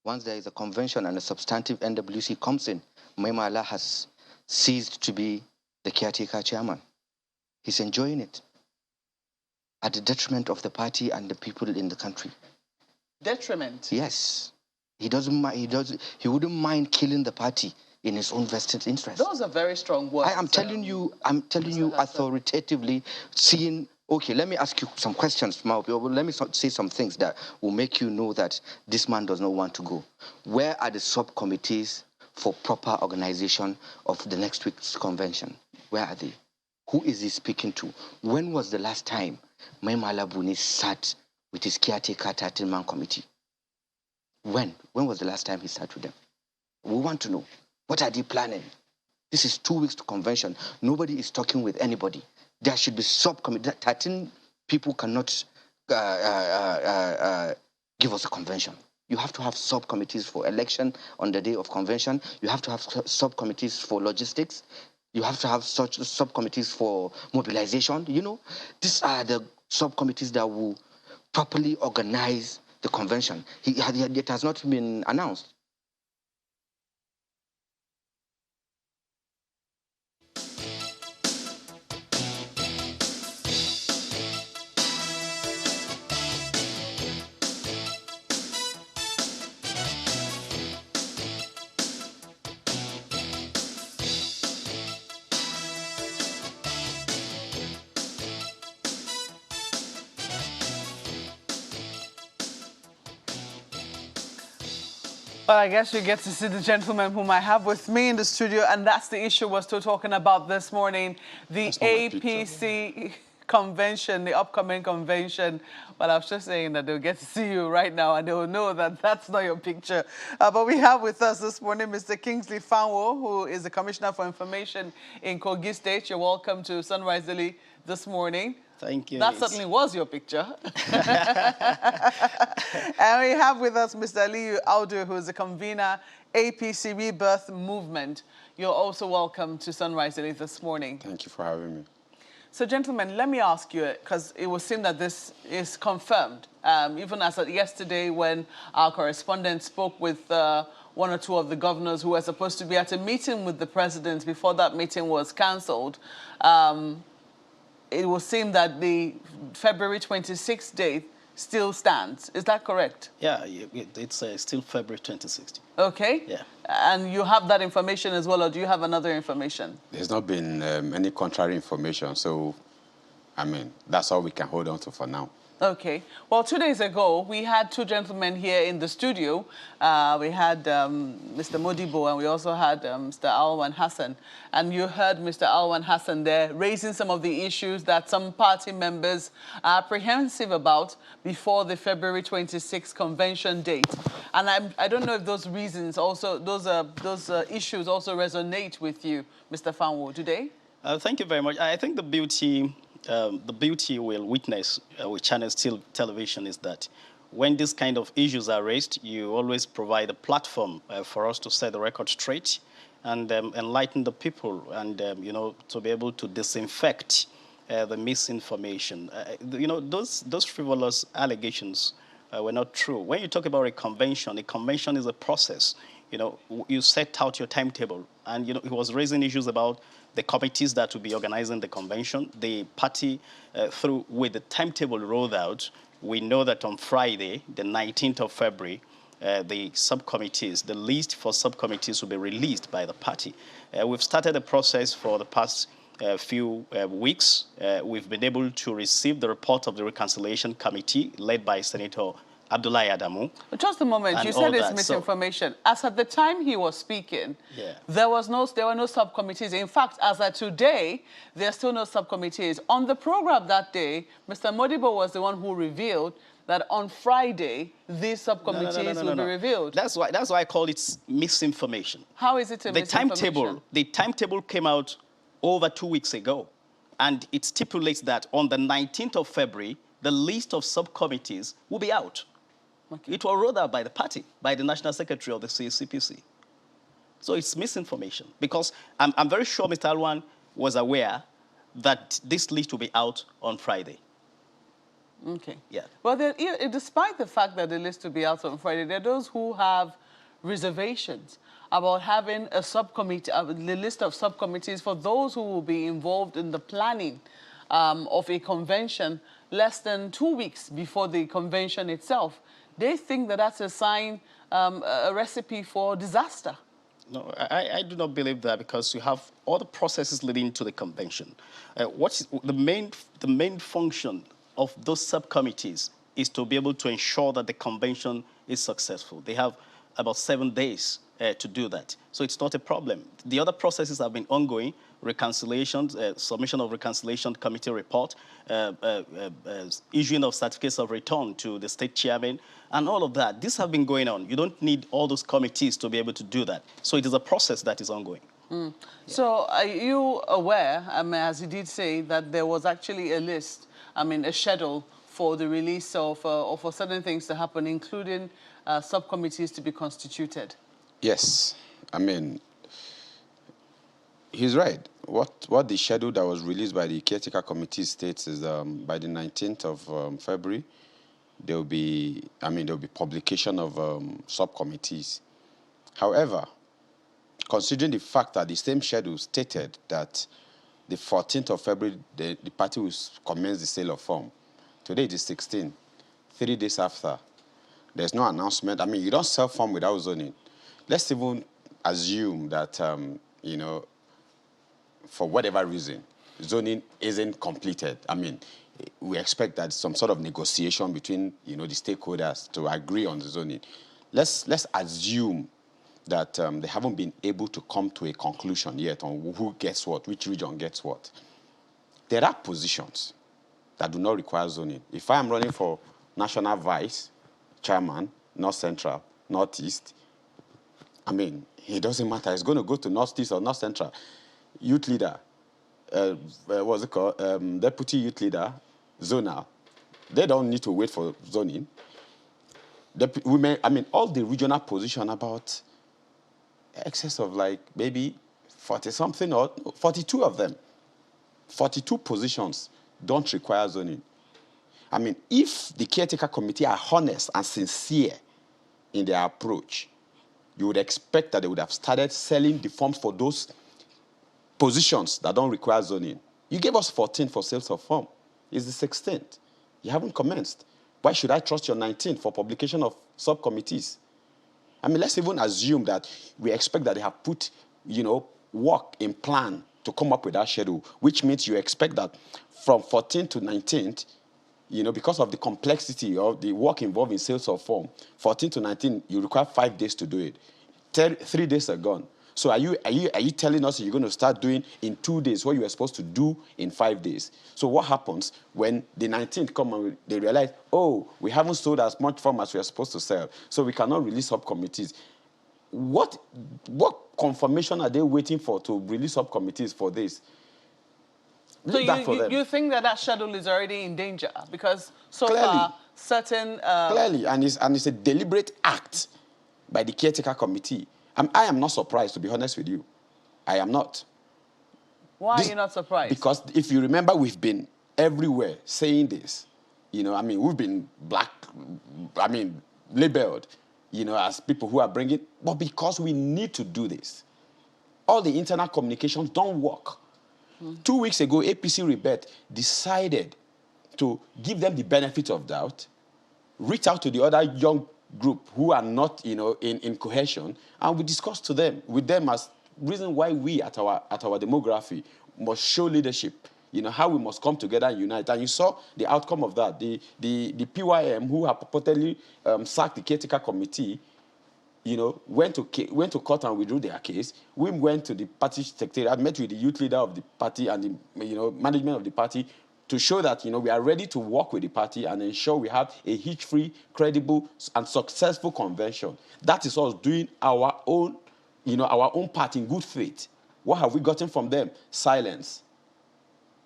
Once there is a convention and a substantive NWC comes in, Maimala has ceased to be the caretaker chairman. He's enjoying it at the detriment of the party and the people in the country. Detriment? Yes. He wouldn't mind killing the party in his own vested interest. Those are very strong words. I'm telling you authoritatively, seeing. Okay, let me ask you some questions, Mao. Let me say some things that will make you know that this man does not want to go. Where are the subcommittees for proper organization of the next week's convention? Where are they? Who is he speaking to? When was the last time Maimala Buni sat with his caretaker 13-man committee? When? When was the last time he sat with them? We want to know. What are they planning? This is 2 weeks to convention. Nobody is talking with anybody. There should be subcommittee. 13 people cannot give us a convention. You have to have subcommittees for election on the day of convention. You have to have subcommittees for logistics. You have to have such subcommittees for mobilization. You know, these are the subcommittees that will properly organize the convention. It has not been announced. Well, I guess you get to see the gentleman whom I have with me in the studio, and that's the issue we're still talking about this morning, the APC convention, the upcoming convention. Well, I was just saying that they'll get to see you right now, and they will know that that's not your picture. But we have with us this morning Mr. Kingsley Fanwo, who is the Commissioner for Information in Kogi State. You're welcome to Sunrise Daily this morning. Thank you. That certainly was your picture. And we have with us Mr. Aliyu Aide, who is the convener, APC Rebirth Movement. You're also welcome to Sunrise Daily this morning. Thank you for having me. So, gentlemen, let me ask you, because it would seem that this is confirmed. Even as of yesterday, when our correspondent spoke with one or two of the governors who were supposed to be at a meeting with the president before that meeting was cancelled, it will seem that the February 26th date still stands. Is that correct? Yeah, it's still February 26th. Okay. Yeah. And you have that information as well, or do you have another information? There's not been any contrary information, so, I mean, that's all we can hold on to for now. Okay. Well, 2 days ago, we had two gentlemen here in the studio. We had Mr. Modibo, and we also had Mr. Alwan Hassan. And you heard Mr. Alwan Hassan there raising some of the issues that some party members are apprehensive about before the February 26th convention date. And I don't know if those reasons also, those issues also resonate with you, Mr. Fanwo, do they? Thank you very much. I think the beauty we'll witness with Channel Television is that when these kind of issues are raised, you always provide a platform for us to set the record straight and enlighten the people and, you know, to be able to disinfect the misinformation. You know, those frivolous allegations were not true. When you talk about a convention is a process. You know, you set out your timetable, and, you know, he was raising issues about the committees that will be organizing the convention. The party, with the timetable rolled out, we know that on Friday, the 19th of February, the subcommittees, the list for subcommittees will be released by the party. We've started the process for the past few weeks. We've been able to receive the report of the Reconciliation Committee led by Senator Abdullahi Adamu. Just a moment, you said it's misinformation. As at the time he was speaking, there were no subcommittees. In fact, as of today, there are still no subcommittees. On the program that day, Mr. Modibo was the one who revealed that on Friday, these subcommittees will be revealed. That's why I call it misinformation. How is it a misinformation? The timetable came out over 2 weeks ago, and it stipulates that on the 19th of February, the list of subcommittees will be out. Okay. It was rolled out by the party, by the National Secretary of the CPC. So it's misinformation, because I'm very sure Mr. Alwan was aware that this list will be out on Friday. Okay. Yeah. Well, despite the fact that the list will be out on Friday, there are those who have reservations about having a subcommittee, the list of subcommittees for those who will be involved in the planning of a convention less than 2 weeks before the convention itself. They think that that's a sign, a recipe for disaster. No, I do not believe that, because you have all the processes leading to the convention. What's the main function of those subcommittees is to be able to ensure that the convention is successful. They have about 7 days to do that, so it's not a problem. The other processes have been ongoing: reconciliation, submission of reconciliation committee report, issuing of certificates of return to the state chairman, and all of that. These have been going on. You don't need all those committees to be able to do that. So it is a process that is ongoing. Yeah. So are you aware, as you did say, that there was actually a list, a schedule for the release of, for certain things to happen, including subcommittees to be constituted? Yes. He's right. What the schedule that was released by the caretaker committee states is by the 19th of February, there will be publication of subcommittees. However, considering the fact that the same schedule stated that the 14th of February, the party will commence the sale of form. Today it is 16. 3 days after, there's no announcement. You don't sell form without zoning. Let's even assume that, for whatever reason, zoning isn't completed. We expect that some sort of negotiation between, the stakeholders to agree on the zoning. Let's assume that they haven't been able to come to a conclusion yet on who gets what, which region gets what. There are positions that do not require zoning. If I am running for national vice chairman, North Central, Northeast, it doesn't matter. It's going to go to Northeast or North Central. Youth leader, what's it called? Deputy youth leader, zonal. They don't need to wait for zoning. Women, all the regional position, about excess of maybe 40-something or 42 of them. 42 positions don't require zoning. If the caretaker committee are honest and sincere in their approach, you would expect that they would have started selling the forms for those positions that don't require zoning. You gave us 14 for sales of form. It's the 16th. You haven't commenced. Why should I trust your 19th for publication of subcommittees? Let's even assume that we expect that they have put, work in plan to come up with that schedule, which means you expect that from 14th to 19th, because of the complexity of the work involved in sales of form, 14 to 19, you require 5 days to do it. 3 days are gone. So are you telling us you're going to start doing in 2 days what you were supposed to do in 5 days? So what happens when the 19th come and they realize, oh, we haven't sold as much form as we are supposed to sell, so we cannot release subcommittees? What confirmation are they waiting for to release subcommittees for this? So you think that schedule is already in danger because so Clearly. far certain... Clearly, and it's a deliberate act by the caretaker committee. I am not surprised, to be honest with you. I am not. Why are you not surprised? Because if you remember, we've been everywhere saying this. We've been labeled, as people who are bringing... But because we need to do this, all the internal communications don't work. 2 weeks ago, APC Rebirth decided to give them the benefit of doubt, reach out to the other young group who are not, in cohesion, and we discussed with them as reason why we at our demography must show leadership, how we must come together and unite. And you saw the outcome of that. The PYM, who have purportedly sacked the caretaker committee, went to court and withdrew their case. We went to the party secretariat, met with the youth leader of the party and the management of the party to show that we are ready to work with the party and ensure we have a hitch-free, credible, and successful convention. That is us doing our own part in good faith. What have we gotten from them? Silence.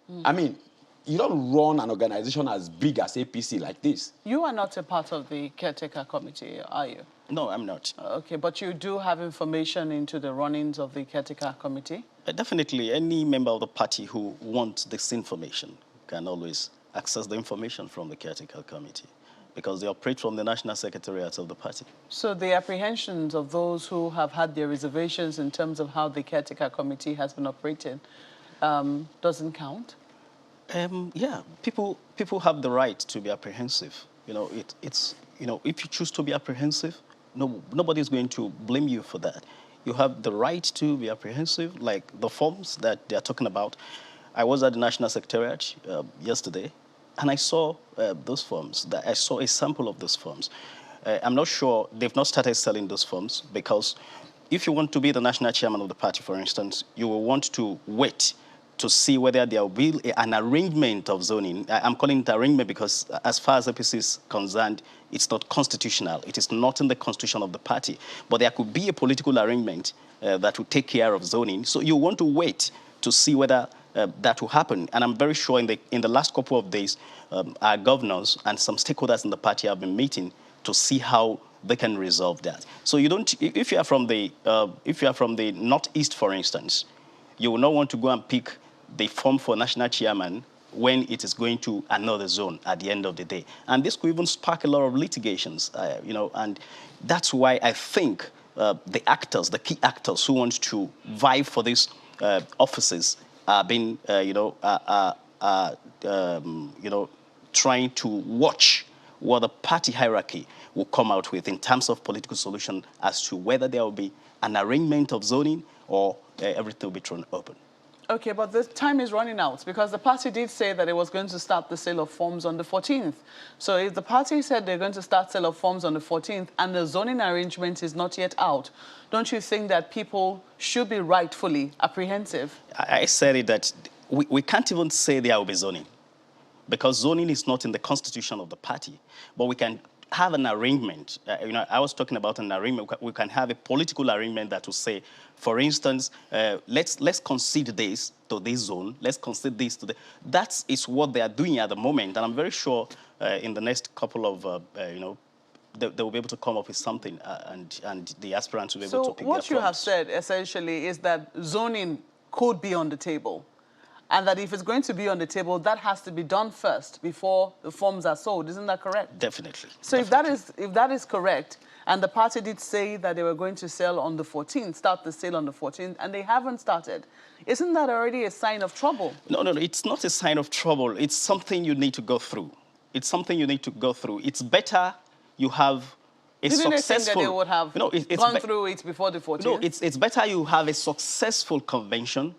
You don't run an organization as big as APC like this. You are not a part of the caretaker committee, are you? No, I'm not. Okay, but you do have information into the runnings of the caretaker committee? Definitely, any member of the party who wants this information can always access the information from the caretaker committee, because they operate from the national secretariat of the party. So the apprehensions of those who have had their reservations in terms of how the caretaker committee has been operating doesn't count? Yeah, people have the right to be apprehensive. You know, it's if you choose to be apprehensive, nobody's going to blame you for that. You have the right to be apprehensive, like the forms that they're talking about. I was at the National Secretariat yesterday, and I saw those forms. I saw a sample of those forms. I'm not sure they've not started selling those forms, because if you want to be the national chairman of the party, for instance, you will want to wait to see whether there will be an arrangement of zoning. I'm calling it arrangement because as far as APC is concerned, it's not constitutional. It is not in the constitution of the party. But there could be a political arrangement that will take care of zoning. So you want to wait to see whether that will happen. And I'm very sure in the last couple of days, our governors and some stakeholders in the party have been meeting to see how they can resolve that. So you don't, if you are from the Northeast, for instance, you will not want to go and pick the form for national chairman when it is going to another zone at the end of the day. And this could even spark a lot of litigations, and that's why I think the key actors who want to vie for these offices are being, trying to watch what the party hierarchy will come out with in terms of political solution as to whether there will be an arrangement of zoning or everything will be thrown open. Okay, but the time is running out, because the party did say that it was going to start the sale of forms on the 14th. So if the party said they're going to start sale of forms on the 14th and the zoning arrangement is not yet out, don't you think that people should be rightfully apprehensive? I said it that we can't even say there will be zoning, because zoning is not in the constitution of the party. But we can have an arrangement. I was talking about an arrangement. We can have a political arrangement that will say, for instance, let's concede this to this zone. Let's concede this to the. That is what they are doing at the moment, and I'm very sure in the next couple of they will be able to come up with something, and the aspirants will be able to pick their So what you have forms. said essentially is that zoning could be on the table, and that if it's going to be on the table, that has to be done first before the forms are sold. Isn't that correct? Definitely. So definitely. if that is correct, and the party did say that they were going to sell on the 14th, start the sale on the 14th, and they haven't started, isn't that already a sign of trouble? No, it's not a sign of trouble. It's something you need to go through. It's something you need to go through. It's better you have a Didn't successful... they think that they would have gone through it before the 14th? No, it's better you have a successful convention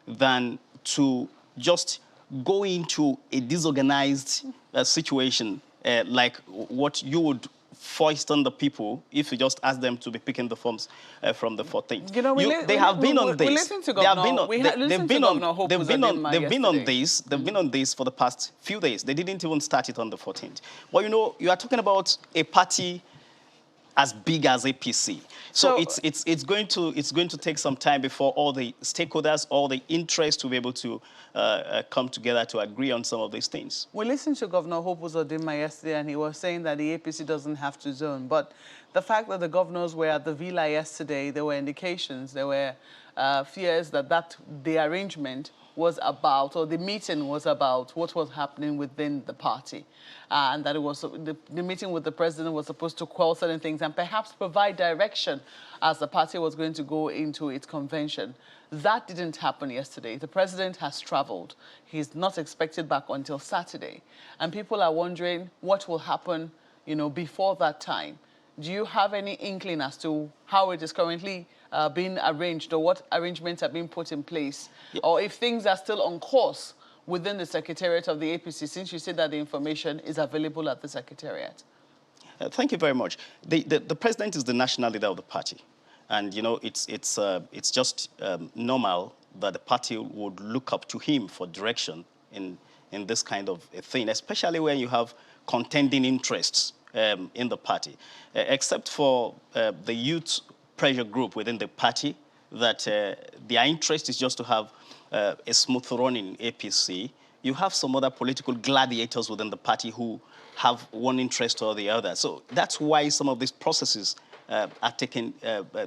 than to just go into a disorganized situation like what you would foist on the people if you just ask them to be picking the forms from the 14th. They have been on this. We listened to Governor. They've been on this for the past few days. They didn't even start it on the 14th. But you are talking about a party as big as APC. So it's going to take some time before all the stakeholders, all the interests will be able to come together to agree on some of these things. We listened to Governor Hope Uzodinma yesterday, and he was saying that the APC doesn't have to zone. But the fact that the governors were at the villa yesterday, there were indications, there were fears that the arrangement was about, or the meeting was about, what was happening within the party. And that it was the meeting with the president was supposed to quell certain things and perhaps provide direction as the party was going to go into its convention. That didn't happen yesterday. The president has traveled. He's not expected back until Saturday. And people are wondering what will happen, before that time. Do you have any inkling as to how it is currently being arranged, or what arrangements are being put in place? Yeah. Or if things are still on course within the Secretariat of the APC, since you said that the information is available at the Secretariat? Thank you very much. The president is the national leader of the party. And, it's just normal that the party would look up to him for direction in this kind of a thing, especially when you have contending interests in the party. Except for the youth pressure group within the party, that their interest is just to have a smooth running APC. You have some other political gladiators within the party who have one interest or the other. So that's why some of these processes are taking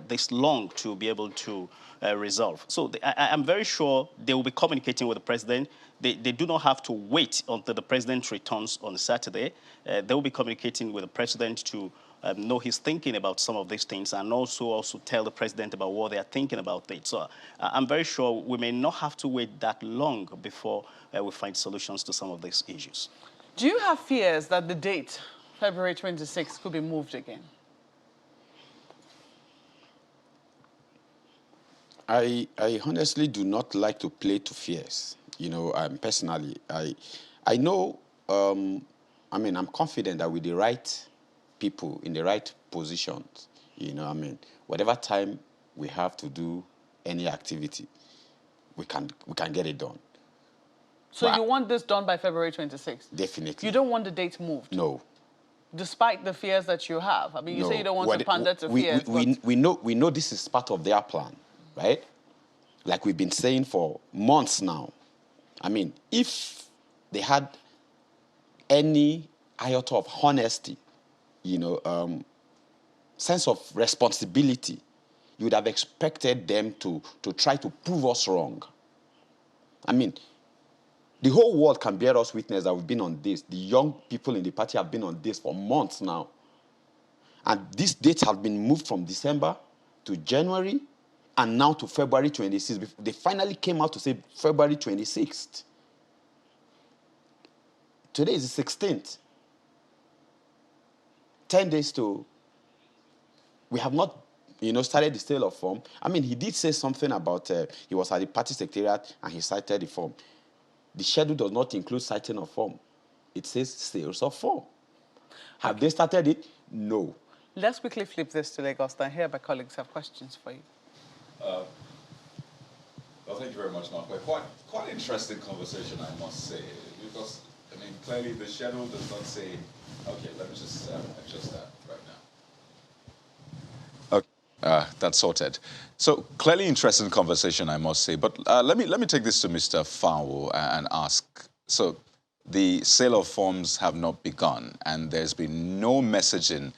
this long to be able to resolve. So I'm very sure they will be communicating with the president. they do not have to wait until the president returns on Saturday. They will be communicating with the president to know his thinking about some of these things, and also tell the president about what they are thinking about it. So I'm very sure we may not have to wait that long before we find solutions to some of these issues. Do you have fears that the date, February 26th, could be moved again? I honestly do not like to play to fears. You know, personally, I know, I mean, I'm confident that with the right people in the right positions, you know, I mean, whatever time we have to do any activity, we can get it done. So you want this done by February 26th? Definitely. You don't want the date moved? No. Despite the fears that you have? I mean, you No. say you don't want to pander to fears, we know this is part of their plan, right? Like we've been saying for months now. I mean, if they had any iota of honesty, you know, sense of responsibility, you would have expected them to try to prove us wrong. I mean, the whole world can bear us witness that we've been on this. The young people in the party have been on this for months now. And these dates have been moved from December to January and now to February 26th. They finally came out to say February 26th. Today is the 16th. 10 days to... We have not, you know, started the sale of form. I mean, he did say something about he was at the party secretariat and he cited the form. The schedule does not include citing of form. It says sales of form. Have they started it? No. Let's quickly flip this to Lagos. And here my colleagues have questions for you. Well, thank you very much, Mark. Quite interesting conversation, I must say, because, I mean, clearly the schedule does not say, okay, let me just adjust that right now. Okay, that's sorted. So clearly interesting conversation, I must say. But let me take this to Mr. Fanwo and ask. So the sale of forms have not begun, and there's been no messaging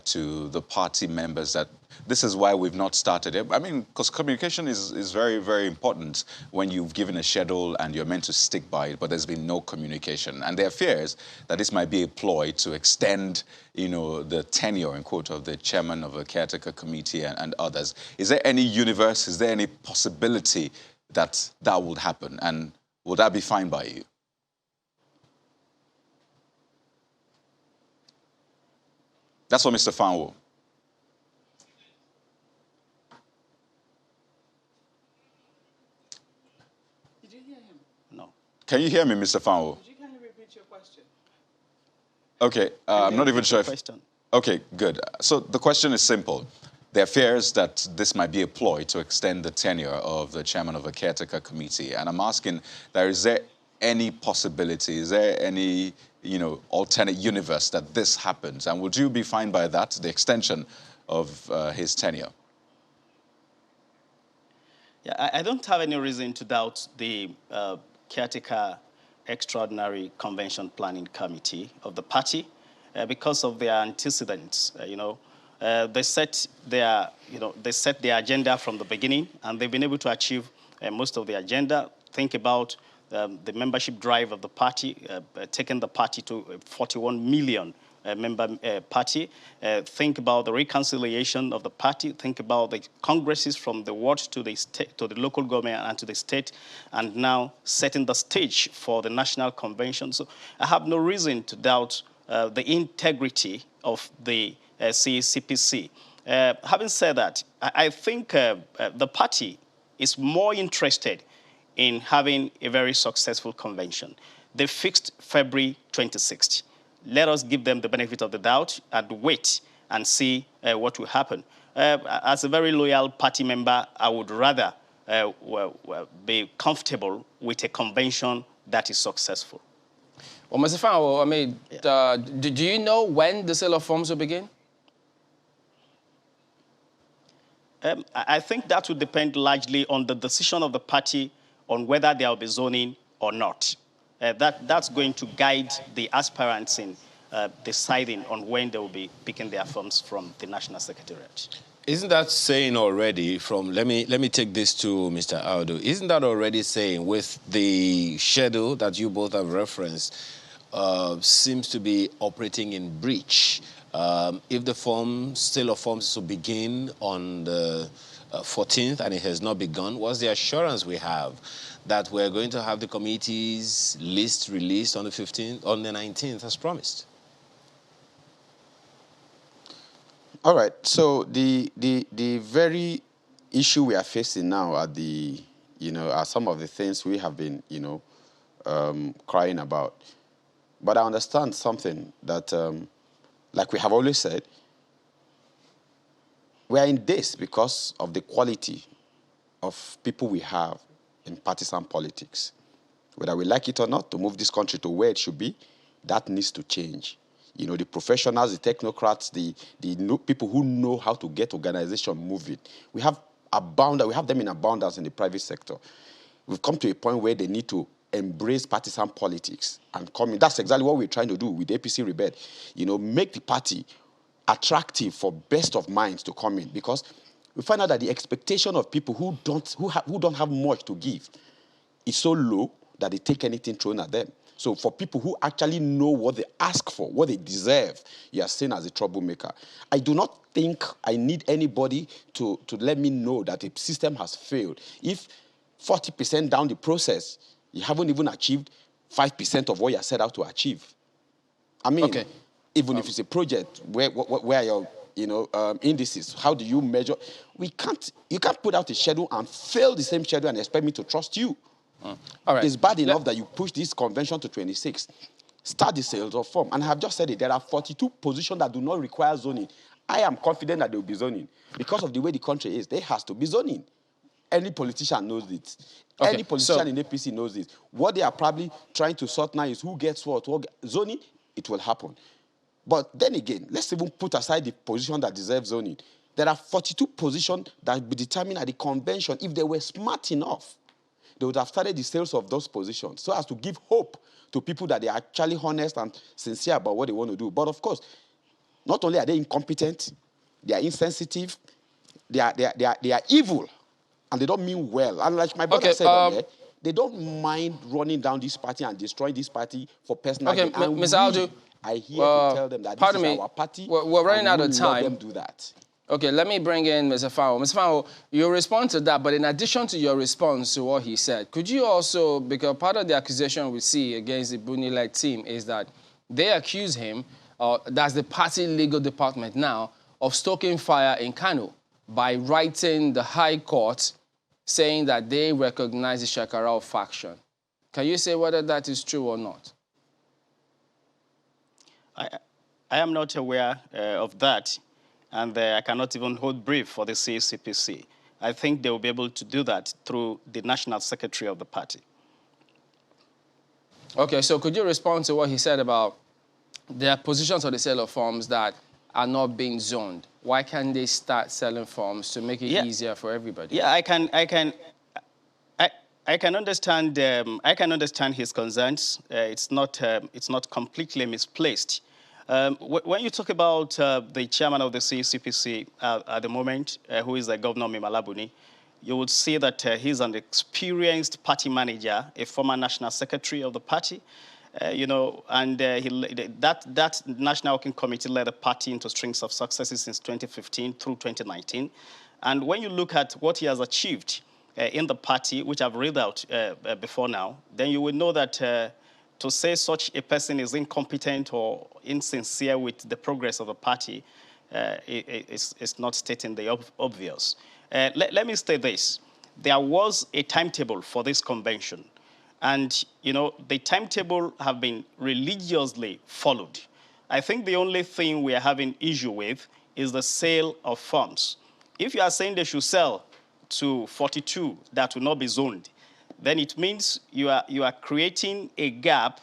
to the party members that this is why we've not started it. I mean, because communication is very, very important when you've given a schedule and you're meant to stick by it, but there's been no communication. And there are fears that this might be a ploy to extend, you know, the tenure, in quote, of the chairman of a caretaker committee and others. Is there any universe, is there any possibility that that would happen? And would that be fine by you? That's what Mr. Fanwo. Did you hear him? No. Can you hear me, Mr. Fanwo? Could you kindly repeat your question? Okay, I'm not even sure if... Question. Okay, good. So the question is simple. There are fears that this might be a ploy to extend the tenure of the chairman of a caretaker committee. And I'm asking, is there any possibility, is there any, you know, alternate universe that this happens? And would you be fine by that, the extension of his tenure? Yeah, I don't have any reason to doubt the caretaker extraordinary convention planning committee of the party because of their antecedents. They set their agenda from the beginning, and they've been able to achieve most of the agenda. Think about the membership drive of the party, taking the party to 41 million member party. Think about the reconciliation of the party. Think about the congresses from the ward to the state, to the local government and to the state, and now setting the stage for the national convention. So I have no reason to doubt the integrity of the CCPC. Having said that, I think the party is more interested in having a very successful convention. They fixed February 26th. Let us give them the benefit of the doubt and wait and see what will happen. As a very loyal party member, I would rather be comfortable with a convention that is successful. Well, Mr. Fanwo, I mean, do you know when the sale of forms will begin? I think that would depend largely on the decision of the party on whether there will be zoning or not. That's going to guide the aspirants in deciding on when they will be picking their forms from the National Secretariat. Isn't that saying already let me take this to Mr. Aldo. Isn't that already saying with the schedule that you both have referenced seems to be operating in breach? If the sale of forms is to begin on the 14th and it has not begun, what's the assurance we have that we're going to have the committee's list released on the 15th, on the 19th as promised? All right. So the very issue we are facing now are are some of the things we have been crying about. But I understand something that, like we have always said, we are in this because of the quality of people we have in partisan politics. Whether we like it or not, to move this country to where it should be, that needs to change. The professionals, the technocrats, the people who know how to get organization moving. We have them in abundance in the private sector. We've come to a point where they need to embrace partisan politics and come in. That's exactly what we're trying to do with APC Rebirth. Make the party attractive for best of minds to come in, because we find out that the expectation of people who don't have much to give is so low that they take anything thrown at them. So for people who actually know what they ask for, what they deserve, you are seen as a troublemaker. I do not think I need anybody to let me know that a system has failed. If 40% down the process, you haven't even achieved 5% of what you set out to achieve. I mean, okay. Even if it's a project where your indices, how do you measure? You can't put out a schedule and fail the same schedule and expect me to trust you. All right. It's bad enough that you push this convention to 26. Start the sales of form. And I have just said it. There are 42 positions that do not require zoning. I am confident that there will be zoning. Because of the way the country is, there has to be zoning. Any politician knows it. Okay, any politician in APC knows it. What they are probably trying to sort now is who gets what. Zoning, it will happen. But then again, let's even put aside the position that deserves zoning. There are 42 positions that will be determined at the convention. If they were smart enough, they would have started the sales of those positions so as to give hope to people that they are actually honest and sincere about what they want to do. But of course, not only are they incompetent, they are insensitive, they are evil, and they don't mean well. And like my brother said earlier, they don't mind running down this party and destroying this party for personal gain. Okay, Mr. Aldo, I hear to tell them that this is our party. We're running out of time. Let them do that. Okay, let me bring in Mr. Fowle. Mr. Fowle, you respond to that, but in addition to your response to what he said, could you also, because part of the accusation we see against the Buni-led team is that they accuse him, that's the party legal department now, of stoking fire in Kano by writing the High Court saying that they recognize the Shekarau faction. Can you say whether that is true or not? I am not aware of that. And I cannot even hold brief for the CCPC. I think they will be able to do that through the national secretary of the party. Okay, so could you respond to what he said about their positions on the sale of forms that are not being zoned? Why can't they start selling forms to make it easier for everybody? Yeah, I can understand. I can understand his concerns. It's not completely misplaced. When you talk about the chairman of the CCPC at the moment, who is the Governor Mimalabuni, you would see that he's an experienced party manager, a former national secretary of the party, and that National Working Committee led the party into strings of successes since 2015 through 2019. And when you look at what he has achieved in the party, which I've read out before now, then you will know that to say such a person is incompetent or insincere with the progress of the party is not stating the obvious. Let me state this. There was a timetable for this convention. And, the timetable have been religiously followed. I think the only thing we are having issue with is the sale of forms. If you are saying they should sell to 42 that will not be zoned, then it means you are creating a gap.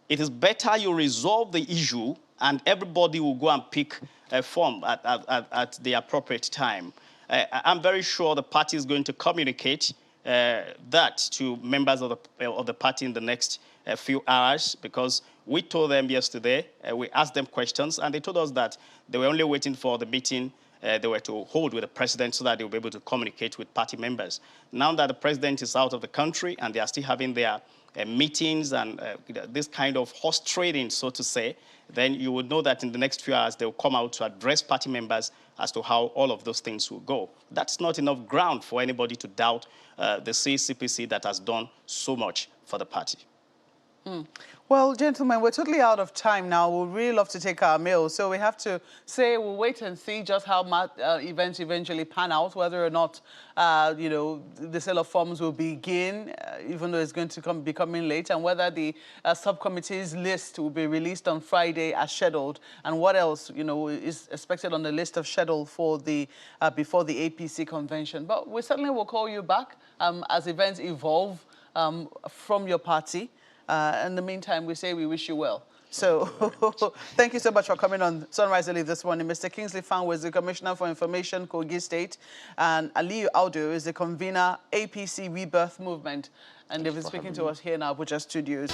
It is better you resolve the issue and everybody will go and pick a form at the appropriate time. I'm very sure the party is going to communicate that to members of the party in the next few hours, because we told them yesterday, we asked them questions, and they told us that they were only waiting for the meeting they were to hold with the president so that they will be able to communicate with party members. Now that the president is out of the country and they are still having their meetings and this kind of horse trading, so to say, then you would know that in the next few hours they will come out to address party members as to how all of those things will go. That's not enough ground for anybody to doubt the CCPC that has done so much for the party. Well, gentlemen, we're totally out of time now. We'd really love to take our meal. So we have to say we'll wait and see just how events eventually pan out, whether or not, you know, the sale of forms will begin, even though it's going to be coming late, and whether the subcommittee's list will be released on Friday as scheduled, and what else, you know, is expected on the list of schedule for the before the APC convention. But we certainly will call you back as events evolve from your party. In the meantime, we say we wish you well. So thank you so much for coming on Sunrise Early this morning. Mr. Kingsley Fan was the Commissioner for Information, Kogi State, and Aliyu Audu is the convener, APC Rebirth Movement. And they've been speaking to us here in our Abuja studios.